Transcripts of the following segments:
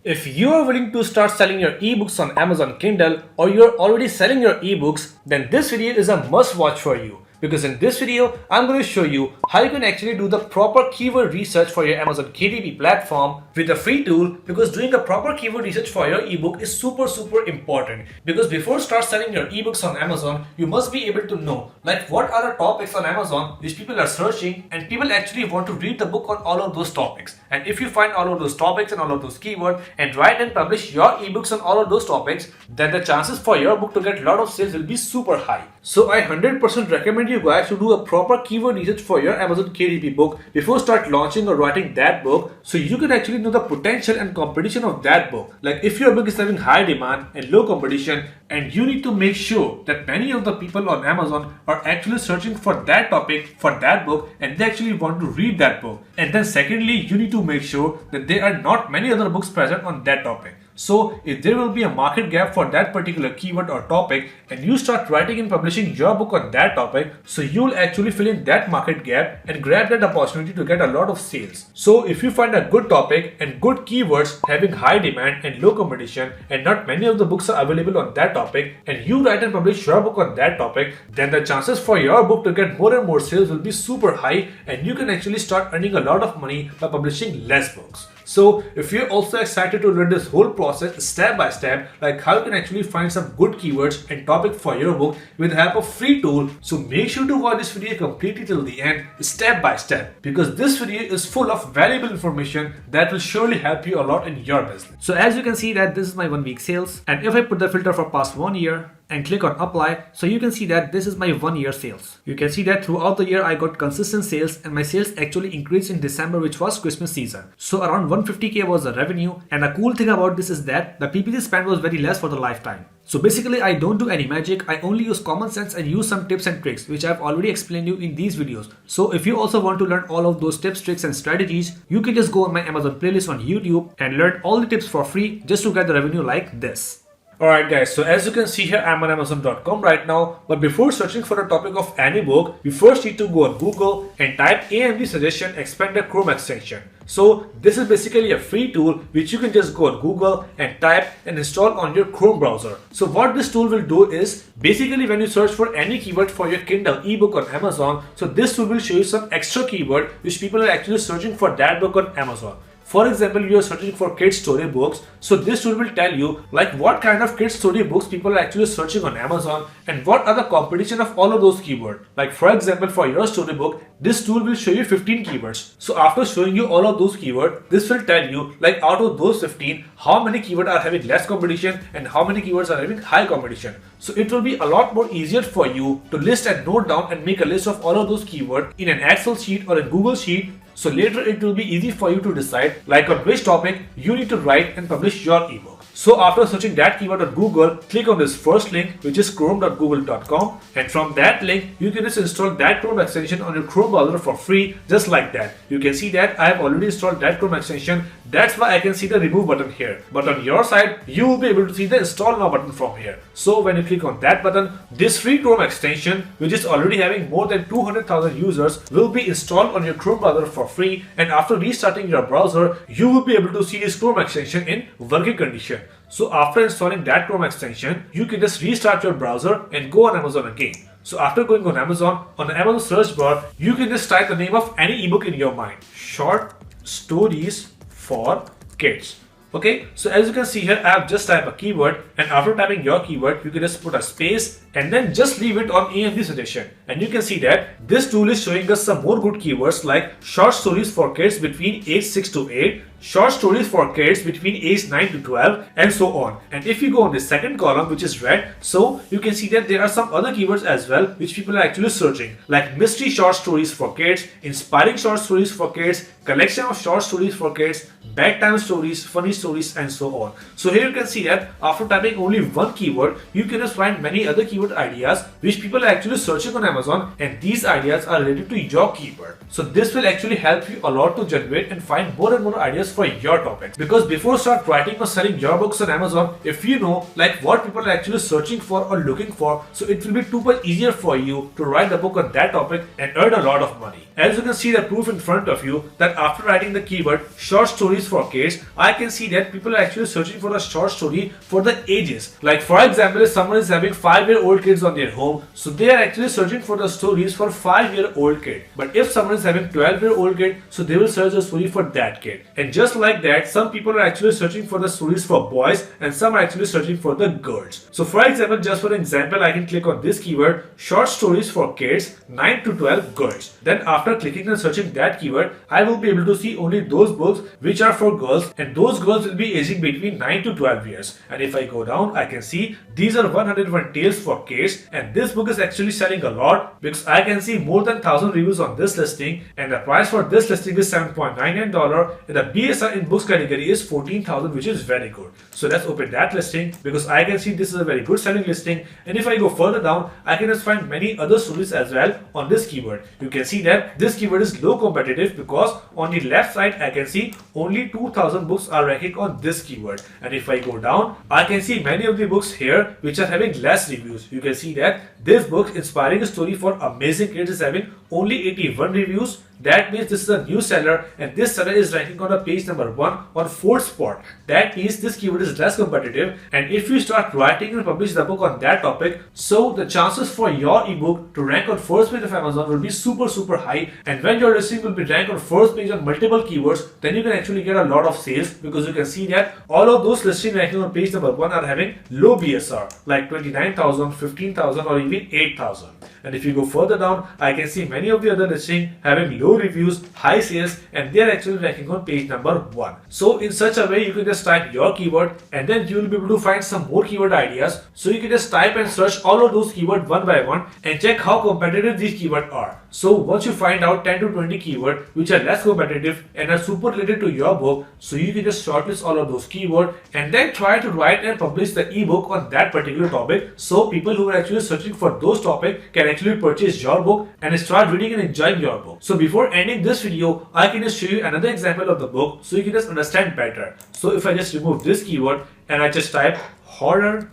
If you are willing to start selling your ebooks on Amazon Kindle or you're already selling your ebooks, then this video is a must watch for you. Because in this video, I'm going to show you how you can actually do the proper keyword research for your Amazon KDP platform with a free tool, because doing a proper keyword research for your ebook is super important. Because before start selling your ebooks on Amazon, you must be able to know like what are the topics on Amazon which people are searching and people actually want to read the book on all of those topics. And if you find all of those topics and all of those keywords and write and publish your ebooks on all of those topics, then the chances for your book to get a lot of sales will be super high. So I 100% recommend you guys to do a proper keyword research for your Amazon KDP book before start launching or writing that book, so you can actually know the potential and competition of that book. Like if your book is having high demand and low competition, and you need to make sure that many of the people on Amazon are actually searching for that topic, for that book, and they actually want to read that book. And then secondly, you need to make sure that there are not many other books present on that topic. So if there will be a market gap for that particular keyword or topic and you start writing and publishing your book on that topic, so you'll actually fill in that market gap and grab that opportunity to get a lot of sales. So if you find a good topic and good keywords having high demand and low competition and not many of the books are available on that topic, and you write and publish your book on that topic, then the chances for your book to get more and more sales will be super high, and you can actually start earning a lot of money by publishing less books. So if you're also excited to learn this whole process step by step, like how you can actually find some good keywords and topic for your book with the help of free tool, so make sure to watch this video completely till the end, step by step, because this video is full of valuable information that will surely help you a lot in your business. So as you can see that this is my 1 week sales, and if I put the filter for past 1 year and click on apply, so you can see that this is my 1 year sales. You can see that throughout the year I got consistent sales, and my sales actually increased in December, which was Christmas season. So around 150k was the revenue, and a cool thing about this is that the PPC spend was very less for the lifetime. So basically I don't do any magic, I only use common sense and use some tips and tricks which I've already explained you in these videos. So if you also want to learn all of those tips, tricks and strategies, you can just go on my Amazon playlist on YouTube and learn all the tips for free just to get the revenue like this. Alright guys, so as you can see here, I'm on Amazon.com right now, but before searching for the topic of any book, we first need to go on Google and type AMD suggestion expanded Chrome extension. So this is basically a free tool which you can just go on Google and type and install on your Chrome browser. So what this tool will do is, basically when you search for any keyword for your Kindle ebook on Amazon, so this tool will show you some extra keyword which people are actually searching for that book on Amazon. For example, you are searching for kids story books, so this tool will tell you like what kind of kids story books people are actually searching on Amazon and what are the competition of all of those keywords. Like for example, for your story book, this tool will show you 15 keywords. So after showing you all of those keywords, this will tell you like out of those 15, how many keywords are having less competition and how many keywords are having high competition. So it will be a lot more easier for you to list and note down and make a list of all of those keywords in an Excel sheet or a Google sheet. So later it will be easy for you to decide like on which topic you need to write and publish your ebook. So after searching that keyword on Google, click on this first link which is chrome.google.com, and from that link you can just install that Chrome extension on your Chrome browser for free, just like that. You can see that I have already installed that Chrome extension. That's why I can see the remove button here. But on your side, you will be able to see the install now button from here. So when you click on that button, this free Chrome extension, which is already having more than 200,000 users, will be installed on your Chrome browser for free. And after restarting your browser, you will be able to see this Chrome extension in working condition. So after installing that Chrome extension, you can just restart your browser and go on Amazon again. So after going on the Amazon search bar, you can just type the name of any ebook in your mind. Short stories for kids. Okay, so as you can see here, I have just typed a keyword, and after typing your keyword, you can just put a space and then just leave it on AMD suggestion. And you can see that this tool is showing us some more good keywords like short stories for kids between age 6 to 8, short stories for kids between age 9 to 12, and so on. And if you go on the second column, which is red, so you can see that there are some other keywords as well which people are actually searching, like mystery short stories for kids, inspiring short stories for kids, collection of short stories for kids, bedtime stories, funny stories, and so on. So here you can see that after typing only one keyword, you can just find many other keyword ideas which people are actually searching on Amazon, and these ideas are related to your keyword. So this will actually help you a lot to generate and find more and more ideas for your topic. Because before start writing or selling your books on Amazon, if you know like what people are actually searching for or looking for, so it will be too much easier for you to write the book on that topic and earn a lot of money. As you can see the proof in front of you that after writing the keyword short stories for kids, I can see that people are actually searching for a short story for the ages. Like for example, if someone is having 5-year-old kids on their home, so they are actually searching for the stories for 5-year-old kid. But if someone is having 12-year-old kid, so they will search a story for that kid. And just like that, some people are actually searching for the stories for boys and some are actually searching for the girls. So for example, just for an example, I can click on this keyword short stories for kids 9 to 12 girls. Then after clicking and searching that keyword, I will be able to see only those books which are for girls, and those girls will be aging between 9 to 12 years. And if I go down, I can see these are 101 tales for kids, and this book is actually selling a lot because I can see more than 1000 reviews on this listing, and the price for this listing is $7.99 and the BSR in books category is 14,000, which is very good. So let's open that listing because I can see this is a very good selling listing. And if I go further down, I can just find many other stories as well on this keyword. You can see that this keyword is low competitive because on the left side I can see only 2000 books are ranking on this keyword. And if I go down, I can see many of the books here which are having less reviews. You can see that this book, Inspiring a Story for Amazing Kids, is having only 81 reviews. That means this is a new seller and this seller is ranking on a page number 1 on 4th spot. That means this keyword is less competitive, and if you start writing and publish the book on that topic, so the chances for your ebook to rank on first page of Amazon will be super high, and when your listing will be ranked on first page on multiple keywords, then you can actually get a lot of sales because you can see that all of those listings ranking on page number 1 are having low BSR like 29,000, 15,000 or even 8,000. And if you go further down, I can see many of the other listings having low reviews, high sales, and they are actually ranking on page number 1. So in such a way, you can just type your keyword and then you will be able to find some more keyword ideas. So you can just type and search all of those keywords one by one and check how competitive these keywords are. So once you find out 10 to 20 keywords which are less competitive and are super related to your book, so you can just shortlist all of those keywords and then try to write and publish the ebook on that particular topic, so people who are actually searching for those topics can actually purchase your book and start reading and enjoying your book. So before ending this video, I can just show you another example of the book so you can just understand better. So if I just remove this keyword and I just type horror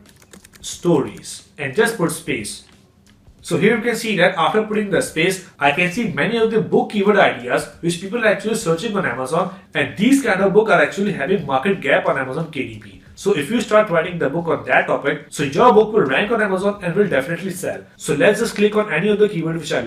stories and just put space. So here you can see that after putting the space, I can see many of the book keyword ideas which people are actually searching on Amazon, and these kind of book are actually having market gap on Amazon KDP. So if you start writing the book on that topic, so your book will rank on Amazon and will definitely sell. So let's just click on any of the keyword which I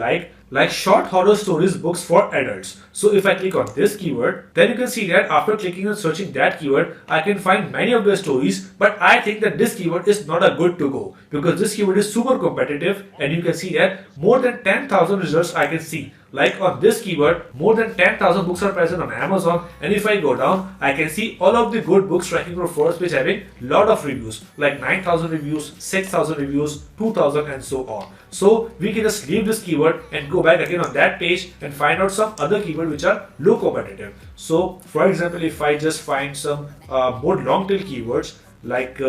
like short horror stories books for adults. So if I click on this keyword, then you can see that after clicking and searching that keyword, I can find many of the stories, but I think that this keyword is not a good to go because this keyword is super competitive, and you can see that more than 10,000 results I can see. Like on this keyword, more than 10,000 books are present on Amazon, and if I go down, I can see all of the good books ranking for first page having lot of reviews, like 9,000 reviews, 6,000 reviews, 2,000 and so on. So we can just leave this keyword and go back again on that page and find out some other keyword which are low competitive. So for example, if I just find some more long tail keywords like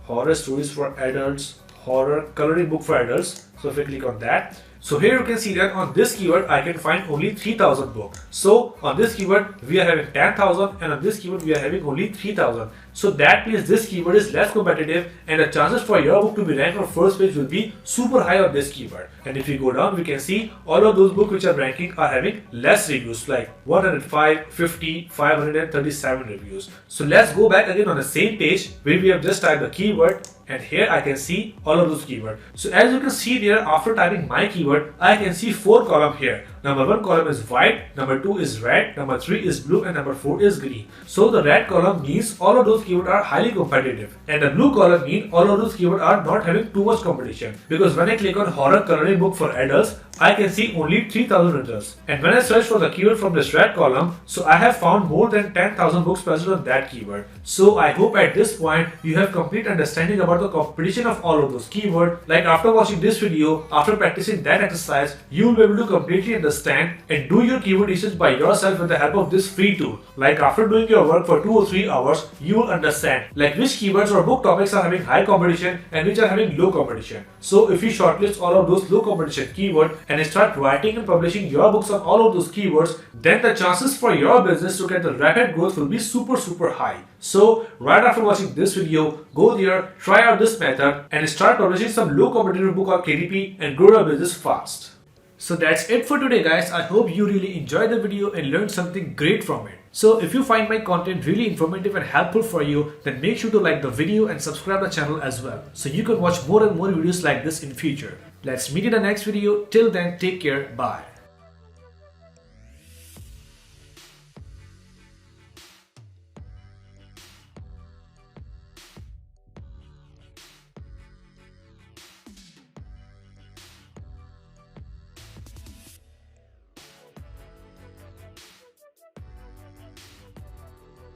horror stories for adults, horror coloring book for adults. So if I click on that, so here you can see that on this keyword I can find only 3,000 books. So on this keyword we are having 10,000 and on this keyword we are having only 3,000. So that means this keyword is less competitive and the chances for your book to be ranked on first page will be super high on this keyword. And if you go down, we can see all of those books which are ranking are having less reviews, like 105, 50, 537 reviews. So let's go back again on the same page where we have just typed the keyword, and here I can see all of those keywords. So as you can see there, after typing my keyword, I can see 4 columns here. Number 1 column is white, number 2 is red, number 3 is blue, and number 4 is green. So the red column means all of those keywords are highly competitive, and the blue column means all of those keywords are not having too much competition. Because when I click on horror coloring book for adults, I can see only 3,000 results. And when I search for the keyword from this red column, so I have found more than 10,000 books present on that keyword. So I hope at this point you have complete understanding about the competition of all of those keywords. Like after watching this video, after practicing that exercise, you will be able to completely understand and do your keyword research by yourself with the help of this free tool. Like after doing your work for 2 or 3 hours, you will understand like which keywords or book topics are having high competition and which are having low competition. So if you shortlist all of those low competition keywords and start writing and publishing your books on all of those keywords, then the chances for your business to get the rapid growth will be super high. So right after watching this video, go there, try out this method and start publishing some low competitive book on KDP and grow your business fast. So that's it for today, guys. I hope you really enjoyed the video and learned something great from it. So if you find my content really informative and helpful for you, then make sure to like the video and subscribe the channel as well, so you can watch more and more videos like this in future. Let's meet in the next video. Till then, take care. Bye.